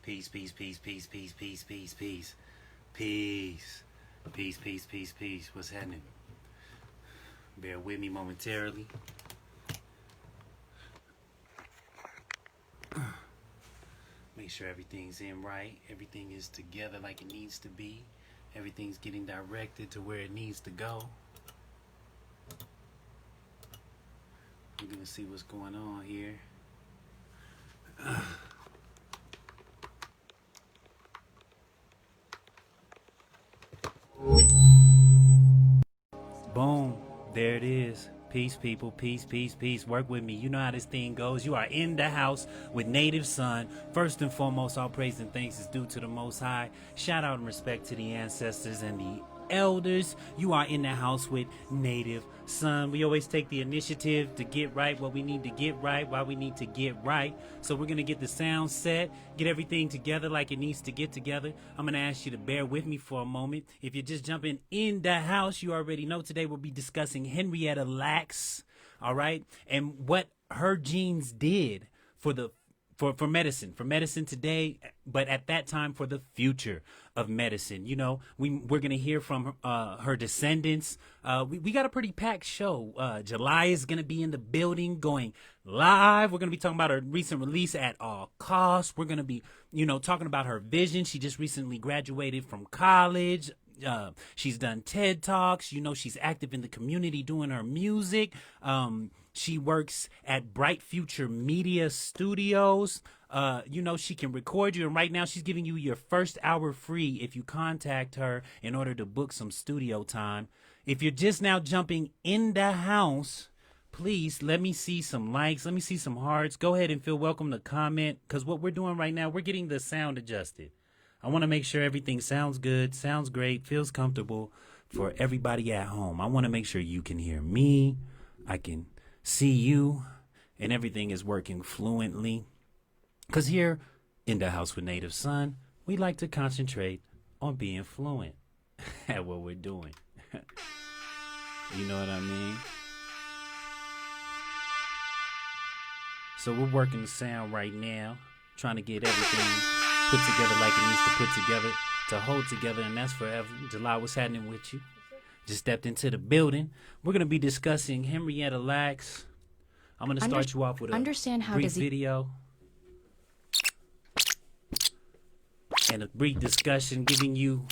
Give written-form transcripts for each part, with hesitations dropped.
Peace, peace, peace, peace, peace, peace, peace, peace. Peace. Peace, peace, peace, peace. What's happening? Bear with me momentarily. Make sure everything's in right. Everything is together like it needs to be. Everything's getting directed to where it needs to go. We're going to see what's going on here. Boom. There it is. Peace, people. Peace, peace, peace. Work with me. You know how this thing goes. You are in the house with Native Son. First and foremost, all praise and thanks is due to the Most High. Shout out and respect to the ancestors and the elders. You are in the house with Native Son. We always take the initiative to get right what we need to get right, why we need to get right. So we're going to get the sound set, get everything together like it needs to get together. I'm going to ask you to bear with me for a moment. If you're just jumping in the house, you already know today we'll be discussing Henrietta Lacks, all right, and what her genes did for medicine today, but at that time for the future of medicine. You know, we're gonna hear from her descendants. We got a pretty packed show. July is gonna be in the building, going live. We're gonna be talking about her recent release, At All Costs. We're gonna be, talking about her vision. She just recently graduated from college. She's done TED Talks. She's active in the community doing her music. She works at Bright Future Media Studios. She can record you, and right now she's giving you your first hour free if you contact her in order to book some studio time. If you're just now jumping in the house, please let me see some likes. Let me see some hearts. Go ahead and feel welcome to comment, because what we're doing right now, we're getting the sound adjusted. I want to make sure everything sounds good, sounds great, feels comfortable for everybody at home. I want to make sure you can hear me, I can see you, and everything is working fluently. Because here in the house with Native Son, we like to concentrate on being fluent at what we're doing. You know what I mean? So we're working the sound right now, trying to get everything put together like it needs to put together, to hold together, and that's forever. July, what's happening with you? Just stepped into the building. We're going to be discussing Henrietta Lacks. I'm going to start you off with a brief video and a brief discussion, giving you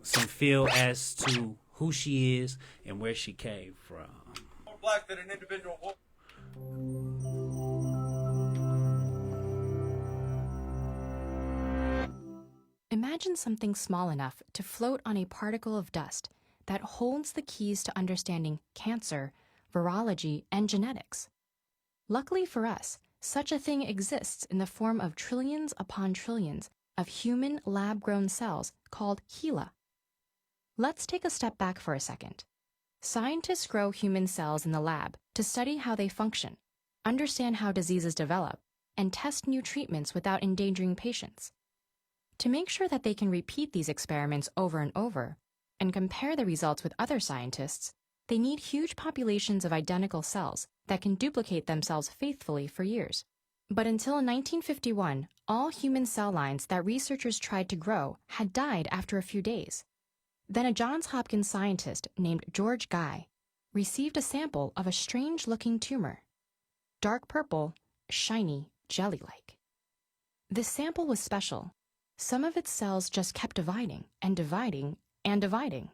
some feel as to who she is and where she came from. More black than an individual. Imagine something small enough to float on a particle of dust that holds the keys to understanding cancer, virology, and genetics. Luckily for us, such a thing exists in the form of trillions upon trillions of human lab-grown cells called HeLa. Let's take a step back for a second. Scientists grow human cells in the lab to study how they function, understand how diseases develop, and test new treatments without endangering patients. To make sure that they can repeat these experiments over and over and compare the results with other scientists, they need huge populations of identical cells that can duplicate themselves faithfully for years. But until 1951, all human cell lines that researchers tried to grow had died after a few days. Then a Johns Hopkins scientist named George Guy received a sample of a strange-looking tumor. Dark purple, shiny, jelly-like. This sample was special. Some of its cells just kept dividing and dividing and dividing.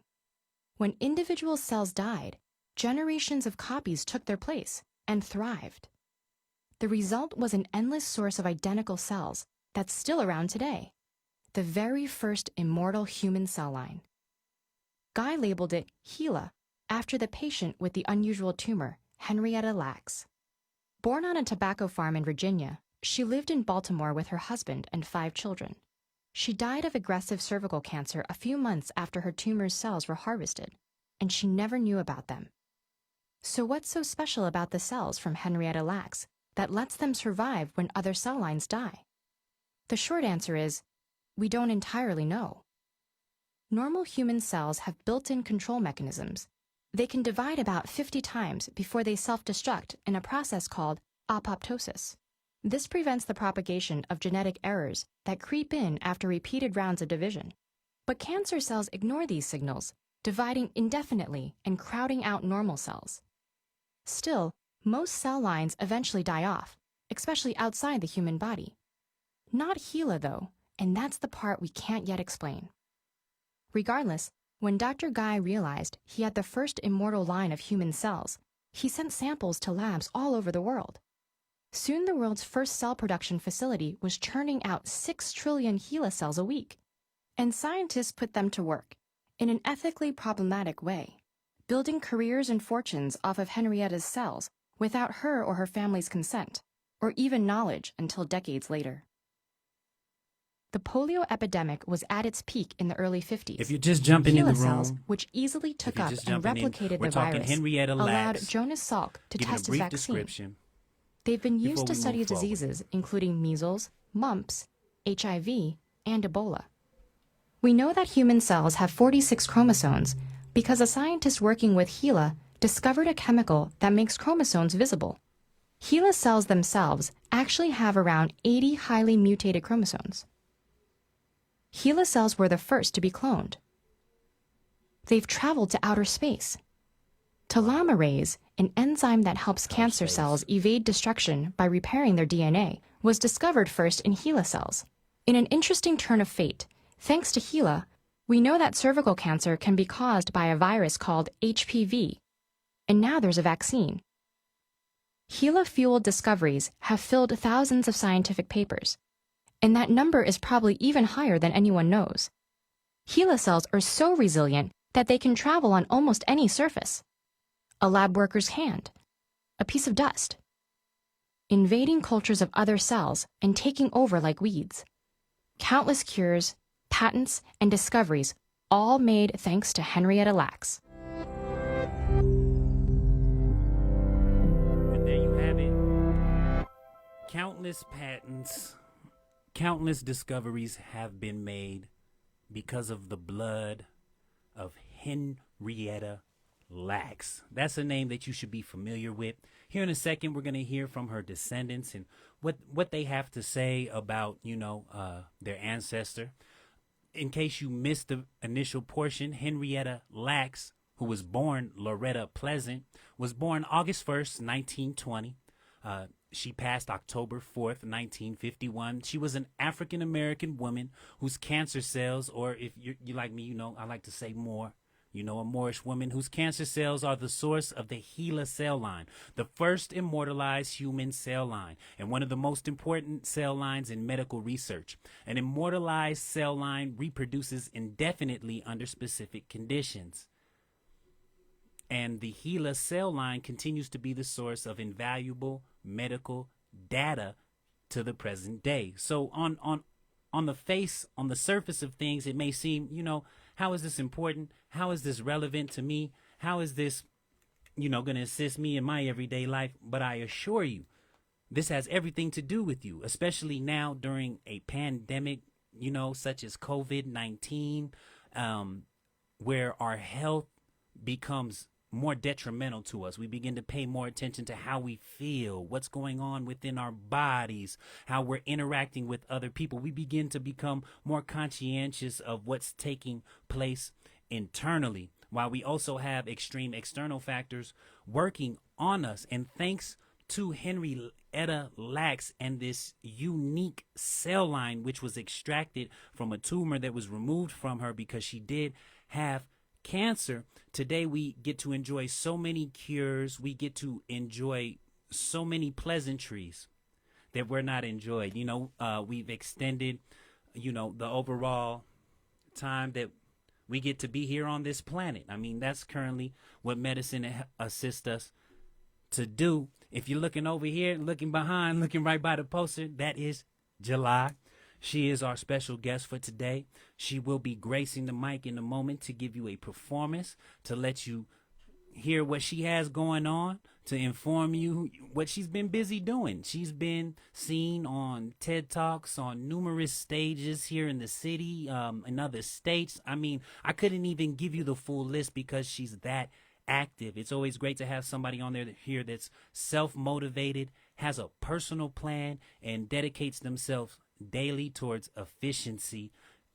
When individual cells died, generations of copies took their place and thrived. The result was an endless source of identical cells that's still around today, the very first immortal human cell line. Guy labeled it HeLa after the patient with the unusual tumor, Henrietta Lacks. Born on a tobacco farm in Virginia, she lived in Baltimore with her husband and 5 children. She died of aggressive cervical cancer a few months after her tumor's cells were harvested, and she never knew about them. So what's so special about the cells from Henrietta Lacks that lets them survive when other cell lines die? The short answer is, we don't entirely know. Normal human cells have built-in control mechanisms. They can divide about 50 times before they self-destruct in a process called apoptosis. This prevents the propagation of genetic errors that creep in after repeated rounds of division. But cancer cells ignore these signals, dividing indefinitely and crowding out normal cells. Still, most cell lines eventually die off, especially outside the human body. Not HeLa, though, and that's the part we can't yet explain. Regardless, when Dr. Guy realized he had the first immortal line of human cells, he sent samples to labs all over the world. Soon the world's first cell production facility was churning out 6 trillion HeLa cells a week, and scientists put them to work in an ethically problematic way, building careers and fortunes off of Henrietta's cells without her or her family's consent, or even knowledge until decades later. The polio epidemic was at its peak in the early 50s. If you're just jumping in the HeLa cells, room, which easily took up and replicated we're the talking virus, Henrietta allowed Lacks, Jonas Salk to giving a test his brief vaccine. description. They've been before used to we study move forward. diseases including measles, mumps, HIV, and Ebola. We know that human cells have 46 chromosomes because a scientist working with HeLa discovered a chemical that makes chromosomes visible. HeLa cells themselves actually have around 80 highly mutated chromosomes. HeLa cells were the first to be cloned. They've traveled to outer space. Telomerase, an enzyme that helps cancer cells evade destruction by repairing their DNA, was discovered first in HeLa cells. In an interesting turn of fate, thanks to HeLa, we know that cervical cancer can be caused by a virus called Ep5, and now there's a vaccine. HeLa-fueled discoveries have filled thousands of scientific papers, and that number is probably even higher than anyone knows. HeLa cells are so resilient that they can travel on almost any surface. A lab worker's hand, a piece of dust, invading cultures of other cells and taking over like weeds. Countless cures, patents, and discoveries, all made thanks to Henrietta Lacks. And there you have it. Countless patents, countless discoveries have been made because of the blood of Henrietta Lacks. That's a name that you should be familiar with. Here in a second, we're going to hear from her descendants and what they have to say about, their ancestor. In case you missed the initial portion, Henrietta Lacks, who was born Loretta Pleasant, was born August 1st, 1920. She passed October 4th, 1951. She was an African-American woman whose cancer cells, or if you like me, I like to say more, a Moorish woman whose cancer cells are the source of the HeLa cell line, the first immortalized human cell line, and one of the most important cell lines in medical research. An immortalized cell line reproduces indefinitely under specific conditions. And the HeLa cell line continues to be the source of invaluable medical data to the present day. So on the surface of things, it may seem, how is this important? How is this relevant to me? How is this, going to assist me in my everyday life? But I assure you, this has everything to do with you, especially now during a pandemic, such as COVID-19, where our health becomes more detrimental to us. We begin to pay more attention to how we feel, what's going on within our bodies, how we're interacting with other people. We begin to become more conscientious of what's taking place internally, while we also have extreme external factors working on us. And thanks to Henrietta Lacks and this unique cell line, which was extracted from a tumor that was removed from her because she did have cancer, today we get to enjoy so many cures. We get to enjoy so many pleasantries that were not enjoyed. We've extended, the overall time that we get to be here on this planet. I mean, that's currently what medicine assists us to do. If you're looking over here, looking behind, looking right by the poster, that is July. She is our special guest for today. She will be gracing the mic in a moment to give you a performance, to let you hear what she has going on, to inform you what she's been busy doing. She's been seen on TED Talks, on numerous stages here in the city, in other states. I mean, I couldn't even give you the full list because she's that active. It's always great to have somebody on there here that's self-motivated, has a personal plan and dedicates themselves daily towards efficiency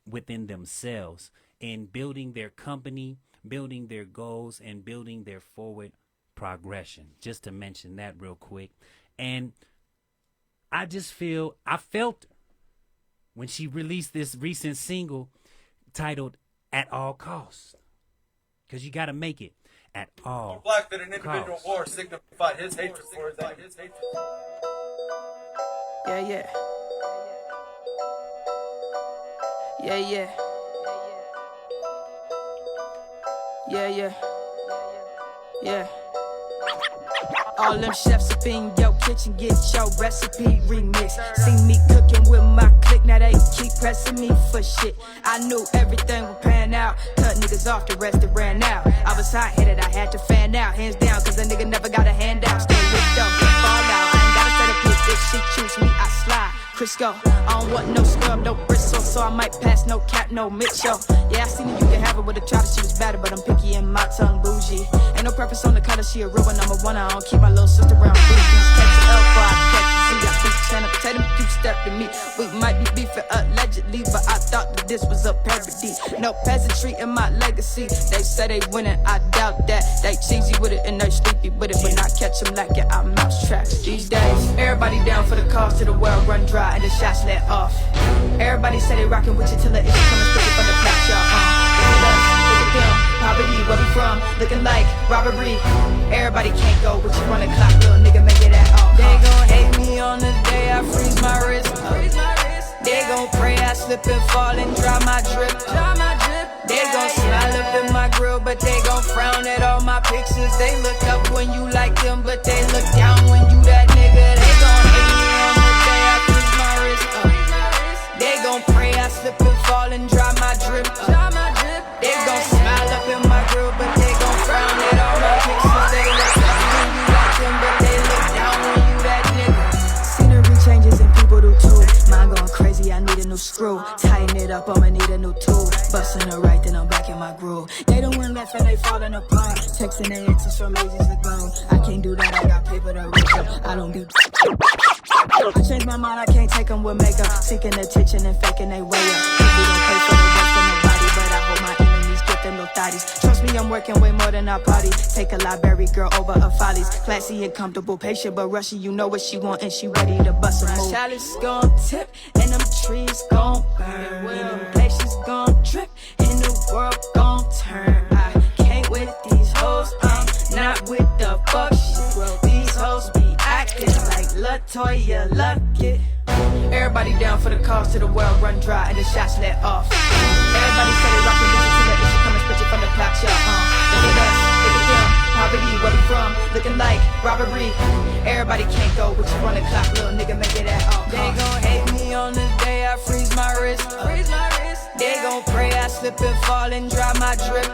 within themselves in building their company, building their goals, and building their forward progression. Just to mention that real quick. And I felt when she released this recent single titled At All Costs. Because you got to make it at all Black that an individual costs. war signified his hatred for his hatred. Yeah, yeah. Yeah, yeah. Yeah, yeah. Yeah. All them chefs up in your kitchen, get your recipe remixed. See me cooking with my clique, now they keep pressing me for shit. I knew everything would pan out, cut niggas off, the rest that ran out. I was hot-headed, I had to fan out, hands down, cause a nigga never got a handout. Stay with though, fall out, I ain't gotta set a pick, if she choose me, I slide. Crisco, I don't want no scrub, no bristle, so I might pass no cap, no Mitchell. Yeah, I seen that you can have it with a try, she was better, but I'm picky and my tongue bougie. Ain't no preference on the color, she a real one, number one, I don't keep my little sister around boobies. Catch the L, I catch the Z, I keep trying to tell them you step to me. We might be beefing allegedly, but I thought that this was a parody. No peasantry in my legacy, they say they winning, I doubt that. They cheesy with it and they sleepy with it, when I catch them lacking, I mousetrap. These days, everybody down for the cause till the well run dry and the shots let off. Everybody say they rockin' with you till the issue comes straight from the plat, y'all. Look at us, look at them, poverty, where we from, looking like robbery. Everybody can't go, but you run the clock, little nigga, make it at all. They gon' hate me on the day I freeze my wrist. They gon' pray I slip and fall and dry my drip. They gon' smile up in my grill, but they gon' frown at all my pictures. They look up when you like them, but they look down when you that nigga. They gon' hate me on the day I freeze my wrist. They gon' pray I slip and fall and dry my drip. They gon' smile up in my grill, but they gon' frown at all my pictures. They look up when you like them, but they look down when you that nigga. Scenery changes and people do too. Mine going crazy, I need a new screw. Tighten it up, I'ma need a new tool. Bustin' the right, then I'm back in my groove. They don't win left and they falling apart. Texting their exes from ages ago. I can't do that, I got paper to reach up. I don't be. I changed my mind, I can't take them with makeup. Seeking attention and faking they way up. People don't pay for the rest of nobody, but I hope my enemies get them little thotties. Trust me, I'm working way more than I party. Take a library girl over her follies. Classy and comfortable, patient but rushy. You know what she want and she ready to bust a move. My chalice gon' tip and them trees gon' burn. And them glaciers gon' drip and the world gon' turn. I can't with these hoes, I'm not with the fuck shit. These hoes be acting like LaToya Luckett. Everybody down for the cause till the world run dry and the shots let off. Everybody say they rockin' bitches till the issue come and split you from the plot, y'all. Look at us, look at them, poverty, where we from, looking like robbery. Everybody can't go, but you run the clock, little nigga, make it at all. They gon' hate me on the day I freeze my wrist. They gon' pray I slip and fall and dry my drip.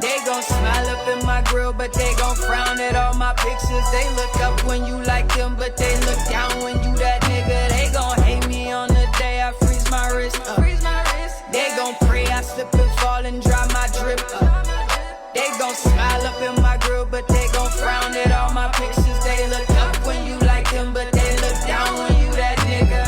They gon' smile up in my grill, but they gon' frown at all my pictures. They look up when you like them, but they look down when you that nigga. They gon' hate me on the day I freeze my wrist. They gon' pray I slip and fall and dry my drip. They gon' smile up in my grill, but they gon' frown at all my pictures. They look up when you like them, but they look down when you that nigga.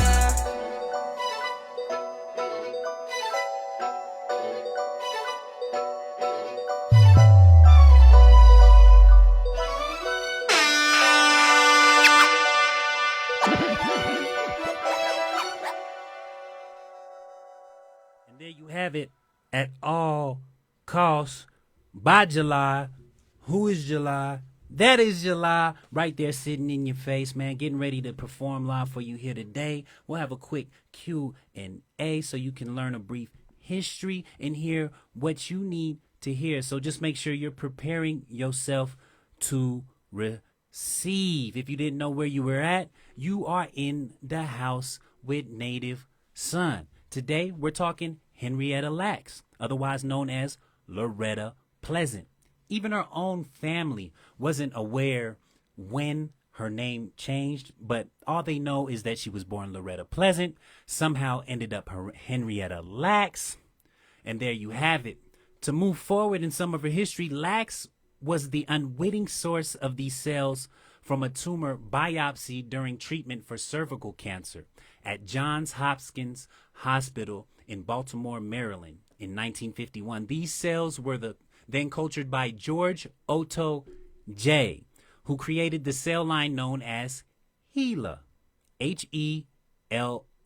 And there you have it, At All Costs by July. Who is July? That is July, right there sitting in your face, man, getting ready to perform live for you here today. We'll have a quick Q&A so you can learn a brief history and hear what you need to hear. So just make sure you're preparing yourself to receive. If you didn't know where you were at, you are in the house with Native Son. Today, we're talking Henrietta Lacks, otherwise known as Loretta Pleasant. Even her own family wasn't aware when her name changed, but all they know is that she was born Loretta Pleasant, somehow ended up Henrietta Lacks, and there you have it. To move forward in some of her history, Lacks was the unwitting source of these sales from a tumor biopsy during treatment for cervical cancer at Johns Hopkins Hospital in Baltimore, Maryland in 1951. These cells were then cultured by George Otto J., who created the cell line known as HeLa, H-E-L-A,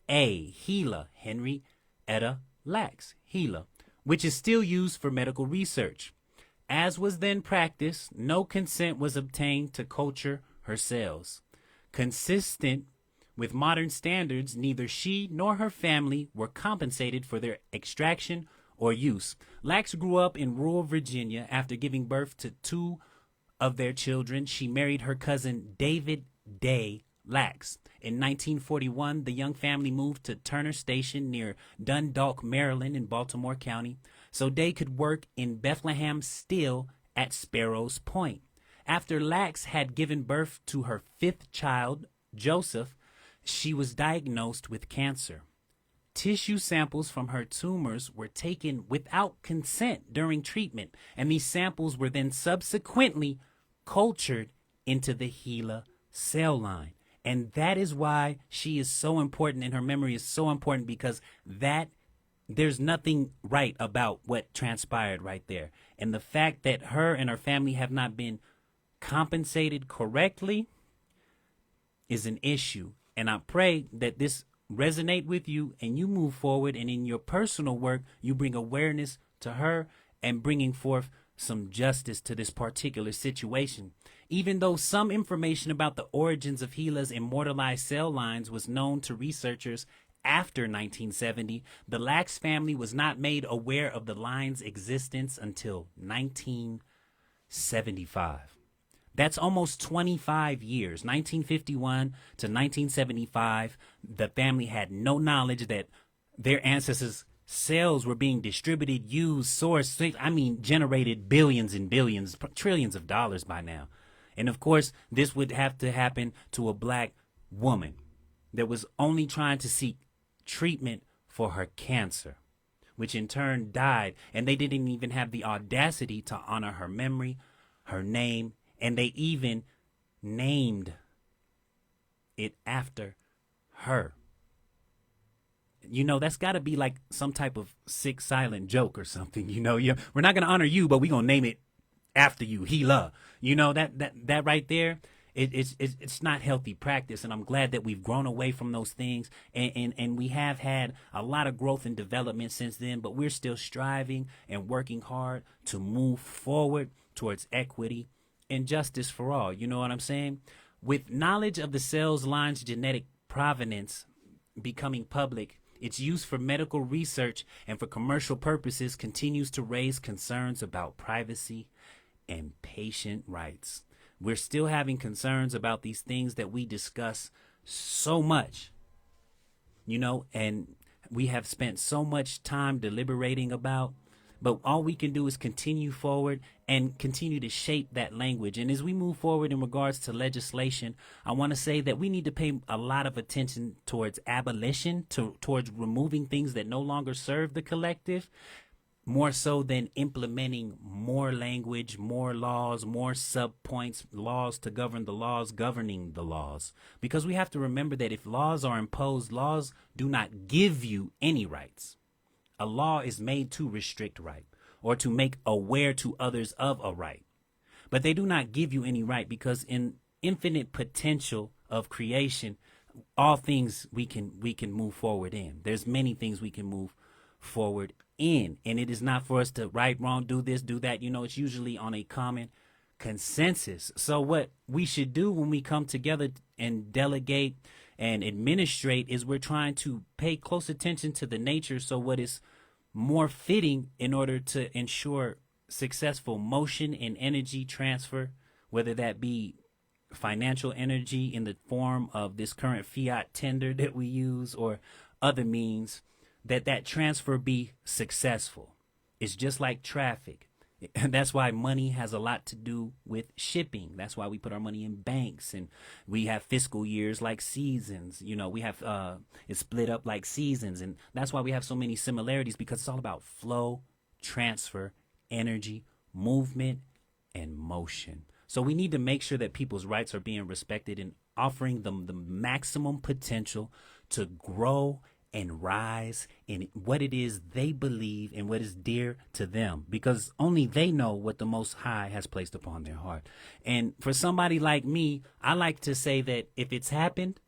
HeLa, Henry Etta Lacks, HeLa, which is still used for medical research. As was then practiced, no consent was obtained to culture her cells. Consistent with modern standards, neither she nor her family were compensated for their extraction or use. Lacks grew up in rural Virginia. After giving birth to 2 of their children, she married her cousin David Day Lacks. In 1941, the young family moved to Turner Station near Dundalk, Maryland in Baltimore County, so Day could work in Bethlehem Steel at Sparrows Point. After Lacks had given birth to her 5th child, Joseph, she was diagnosed with cancer. Tissue samples from her tumors were taken without consent during treatment, and these samples were then subsequently cultured into the HeLa cell line. And that is why she is so important, and her memory is so important, because there's nothing right about what transpired right there. And the fact that her and her family have not been compensated correctly is an issue. And I pray that this resonate with you and you move forward, and in your personal work, you bring awareness to her and bringing forth some justice to this particular situation. Even though some information about the origins of HeLa's immortalized cell lines was known to researchers after 1970, the Lacks family was not made aware of the line's existence until 1975. That's almost 25 years, 1951 to 1975. The family had no knowledge that their ancestors' cells were being distributed, used, sourced, generated billions and billions, trillions of dollars by now. And of course, this would have to happen to a black woman that was only trying to seek treatment for her cancer, which in turn died. And they didn't even have the audacity to honor her memory, her name, and they even named it after her. You know, that's got to be like some type of sick silent joke or something. You know, we're not going to honor you, but we're going to name it after you, HeLa. You know, that right there, it's not healthy practice. And I'm glad that we've grown away from those things. And we have had a lot of growth and development since then, but we're still striving and working hard to move forward towards equity and justice for all. You know what I'm saying? With knowledge of the cell's line's genetic provenance becoming public, its use for medical research and for commercial purposes continues to raise concerns about privacy and patient rights. We're still having concerns about these things that we discuss so much, you know, and we have spent so much time deliberating about. But all we can do is continue forward and continue to shape that language. And as we move forward in regards to legislation, I want to say that we need to pay a lot of attention towards abolition, towards removing things that no longer serve the collective, more so than implementing more language, more laws, more subpoints, laws to govern the laws governing the laws. Because we have to remember that if laws are imposed, laws do not give you any rights. A law is made to restrict right or to make aware to others of a right. But they do not give you any right, because in infinite potential of creation, all things we can move forward in. There's many things we can move forward in. And it is not for us to right, wrong, do this, do that. You know, it's usually on a common consensus. So what we should do when we come together and delegate and administrate is we're trying to pay close attention to the nature. So what is more fitting in order to ensure successful motion and energy transfer, whether that be financial energy in the form of this current fiat tender that we use or other means, that transfer be successful. It's just like traffic. And that's why money has a lot to do with shipping. That's why we put our money in banks, and we have fiscal years like seasons. You know, we have it's split up like seasons, and that's why we have so many similarities, because it's all about flow, transfer, energy, movement, and motion. So we need to make sure that people's rights are being respected and offering them the maximum potential to grow and rise in what it is they believe and what is dear to them, because only they know what the Most High has placed upon their heart. And for somebody like me, I like to say that if it's happened,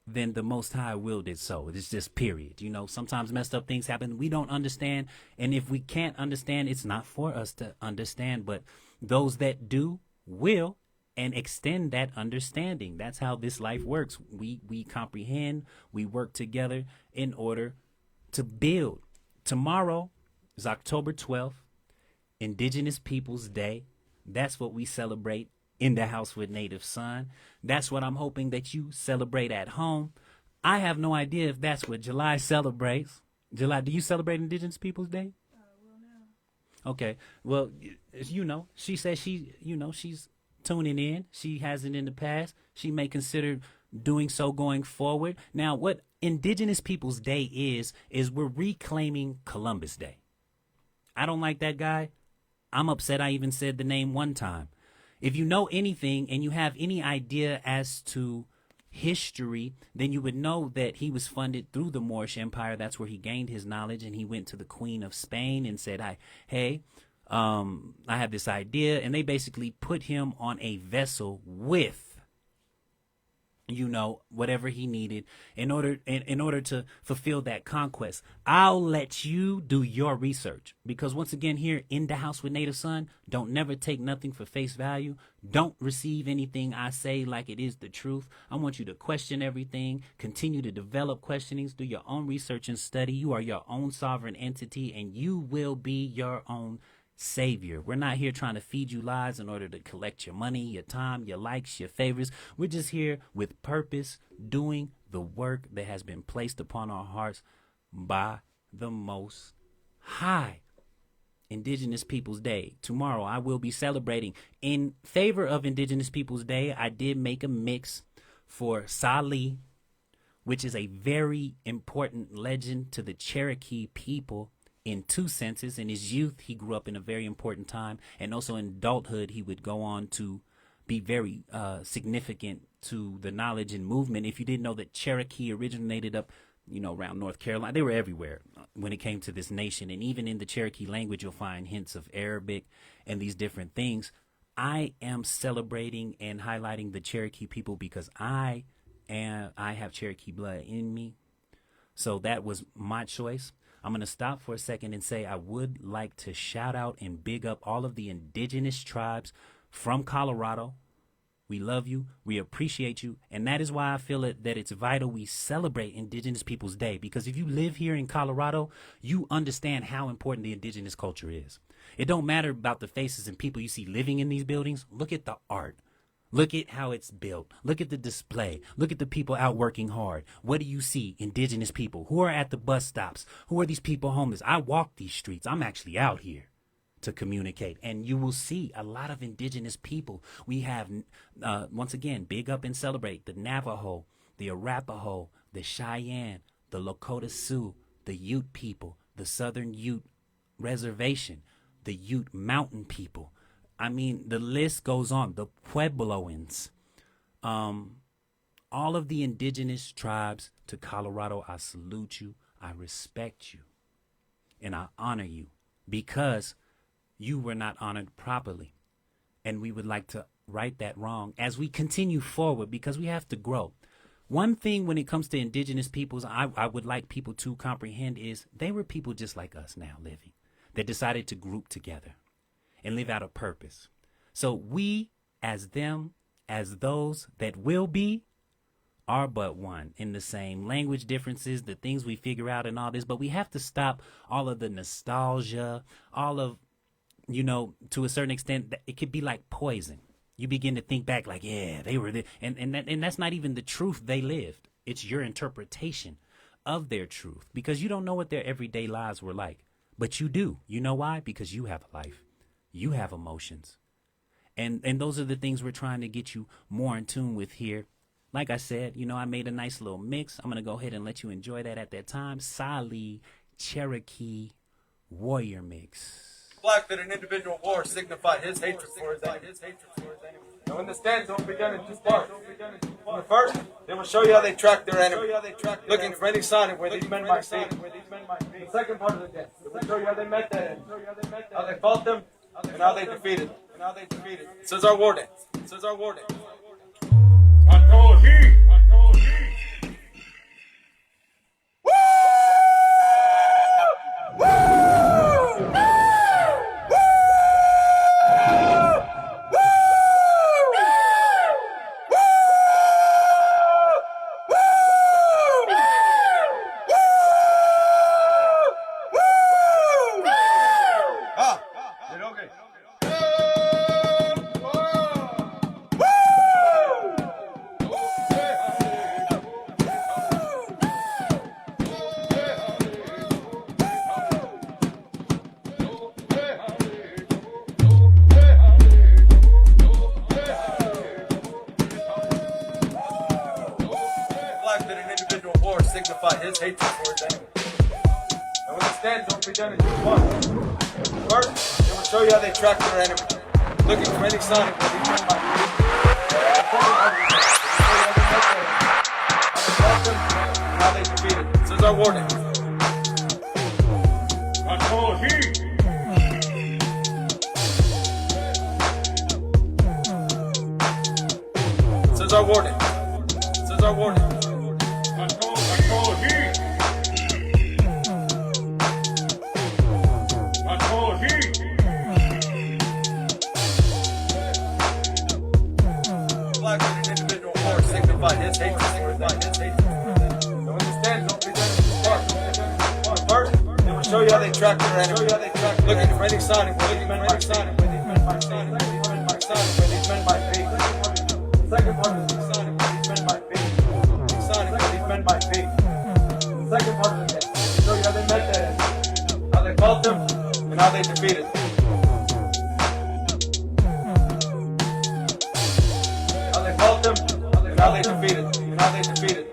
then the Most High willed it so. It's just period. You know, sometimes messed up things happen. We don't understand. And if we can't understand, it's not for us to understand. But those that do will, and extend that understanding. That's how this life works. We comprehend, we work together in order to build. Tomorrow is October 12th, Indigenous Peoples Day. That's what we celebrate in the house with Native Son. That's what I'm hoping that you celebrate at home. I have no idea if that's what July celebrates. July, do you celebrate Indigenous Peoples Day? Okay. Well, you know, she says she's tuning in. She hasn't in the past. She may consider doing so going forward. Now, what Indigenous Peoples Day is we're reclaiming Columbus Day. I don't like that guy. I'm upset I even said the name one time. If you know anything and you have any idea as to history, then you would know that he was funded through the Moorish Empire. That's where he gained his knowledge, and he went to the Queen of Spain and said, I have this idea, and they basically put him on a vessel with, you know, whatever he needed in order to fulfill that conquest. I'll let you do your research, because once again, here in the house with Native Son, don't never take nothing for face value. Don't receive anything I say like it is the truth. I want you to question everything, continue to develop questionings, do your own research and study. You are your own sovereign entity, and you will be your own savior. We're not here trying to feed you lies in order to collect your money, your time, your likes, your favors. We're just here with purpose, doing the work that has been placed upon our hearts by the Most High. Indigenous Peoples Day. Tomorrow I will be celebrating. In favor of Indigenous Peoples Day, I did make a mix for Sali, which is a very important legend to the Cherokee people in two senses. In his youth, he grew up in a very important time, and also in adulthood, he would go on to be very significant to the knowledge and movement. If you didn't know that Cherokee originated up, you know, around North Carolina, they were everywhere when it came to this nation. And even in the Cherokee language, you'll find hints of Arabic and these different things. I am celebrating and highlighting the Cherokee people because I have Cherokee blood in me. So that was my choice. I'm going to stop for a second and say I would like to shout out and big up all of the indigenous tribes from Colorado. We love you. We appreciate you. And that is why I feel that it's vital we celebrate Indigenous Peoples Day, because if you live here in Colorado, you understand how important the indigenous culture is. It don't matter about the faces and people you see living in these buildings. Look at the art. Look at how it's built. Look at the display. Look at the people out working hard. What do you see? Indigenous people. Who are at the bus stops? Who are these people homeless? I walk these streets. I'm actually out here to communicate. And you will see a lot of indigenous people. We have, once again, big up and celebrate the Navajo, the Arapaho, the Cheyenne, the Lakota Sioux, the Ute people, the Southern Ute Reservation, the Ute Mountain people. I mean, the list goes on. The Puebloans, all of the indigenous tribes to Colorado, I salute you, I respect you, and I honor you, because you were not honored properly. And we would like to right that wrong as we continue forward, because we have to grow. One thing when it comes to indigenous peoples, I would like people to comprehend is they were people just like us now living, that decided to group together and live out a purpose. So we, as them, as those that will be, are but one, in the same language differences, the things we figure out and all this. But we have to stop all of the nostalgia, all of, you know, to a certain extent, it could be like poison. You begin to think back like, yeah, they were there. And that's not even the truth they lived. It's your interpretation of their truth, because you don't know what their everyday lives were like. But you do. You know why? Because you have a life. You have emotions. And those are the things we're trying to get you more in tune with here. Like I said, you know, I made a nice little mix. I'm going to go ahead and let you enjoy that at that time. Sali Cherokee Warrior Mix. flag that an individual wore signified his hatred for his enemy. And when the stanza will be done in two parts. In the first, they will show you how they track their enemy, looking for any sign of where these men might be. The second part of the dance, they will show you how they met that enemy, how they fought them, and how they defeated them. It says our war dance. That an individual wore signified his hatred for his enemy. And when the stanza will be done in two parts. First, they will show you how they track their enemy, looking for any sign of where these men might be. How they fought them, and how they defeated. This is our war dance. This is our war dance. Flag that an individual wore signified his hatred for his enemy. And when the stanza will be done in two parts. First, they will show you how they track their enemy, looking for any sign of where these men might be. The second part of the sign of where these men might be. The second part of the dance, they will show you how they met that enemy, how they fought them, and how they defeated them. How they fought them, and how they defeated them.